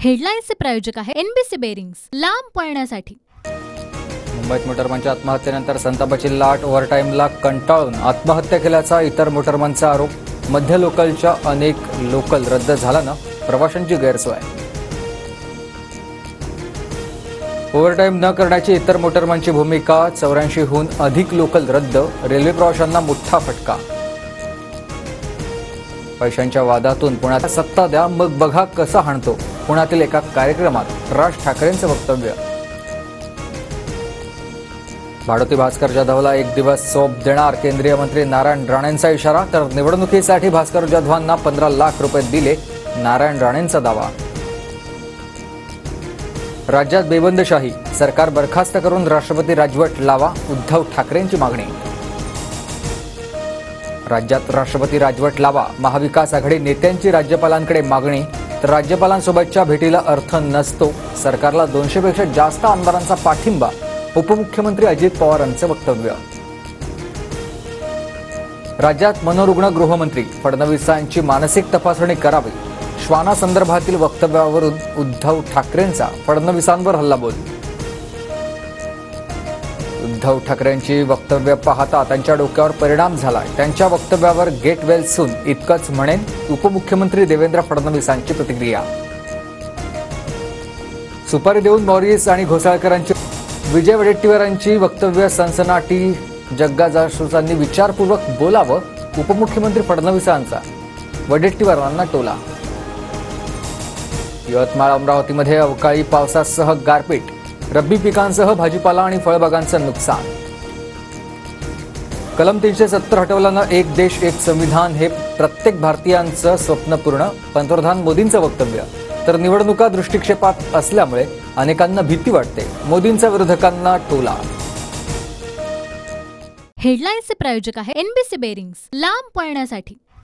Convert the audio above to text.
हेडलाईन्सचे प्रायोजक आहे NBC bearings, लांब पळण्यासाठी। मुंबईत मोटरमनच्या आत्महत्येनंतर संतापाची लाट, ओव्हरटाईमला कंटाळून आत्महत्या केल्याचा इतर मोटरमनचा आरोप। मध्य लोकलच्या अनेक लोकल रद्द झाल्यानं प्रवाशांची गैरसोय। ओव्हरटाईम न करण्याची इतर मोटरमनची भूमिका, 84हून अधिक लोकल रद्द, रेल्वे प्रवाशांना मोठा फटका। पैशांच्या वादातून पुण्यात सत्ता द्या मग बघा कसा हाणतो, पुण्यातील एका कार्यक्रमात राज ठाकरेंचं वक्तव्य। भाडोत्री भास्कर जाधवला 1 दिवस सोप देणार केंद्रीय मंत्री नारायण राणेंचा इशारा, तर निवडणुकीसाठी भास्कर जाधवांना 15 लाख रुपये दिले, नारायण राणेंचा दावा। राज्यात बेबंदशाही, सरकार बरखास्त करून राष्ट्रपती राजवट लावा, उद्धव ठाकरेंची मागणी। राज्यात राष्ट्रपती राजवट लावा, महाविकास आघाडी नेत्यांची राज्यपालांकडे मागणी, तर राज्यपालांसोबतच्या भेटीला अर्थ नसतो, सरकारला 200 पेक्षा जास्त आमदारांचा पाठिंबा, उपमुख्यमंत्री अजित पवारांचं वक्तव्य। राज्यात मनोरुग्ण गृहमंत्री, फडणवीसांची मानसिक तपासणी करावी, श्वाना संदर्भातील वक्तव्यावरून उद्धव ठाकरेंचा फडणवीसांवर हल्लाबोल। उद्धव ठाकरेंची वक्तव्य पाहता त्यांच्या डोक्यावर परिणाम झाला, त्यांच्या वक्तव्यावर गेट वेल सून इतकंच म्हणेन उपमुख्यमंत्री देवेंद्र फडणवीसांची प्रतिक्रिया। सुपारी देऊन मॉरिस आणि घोसाळकरांची, विजय वडेट्टीवारांची वक्तव्य सनसनाटी, जग्गा जासूसांनी विचारपूर्वक बोलावं, उपमुख्यमंत्री फडणवीसांचा वडेट्टीवारांना टोला। यवतमाळ अमरावतीमध्ये अवकाळी पावसासह गारपीट, रब्बी पिकांसह भाजीपाला आणि फळबागांचं नुकसान। कलम 370 हटवल्यानं एक देश एक संविधान हे प्रत्येक भारतीयांचं स्वप्न पूर्ण, पंतप्रधान मोदींचं वक्तव्य, तर निवडणुका दृष्टिक्षेपात असल्यामुळे अनेकांना भीती वाटते, मोदींच्या विरोधकांना टोला। हेडलाईन्सचे प्रायोजक आहे एनबीसी बेरिंग्स, लांब पळण्यासाठी।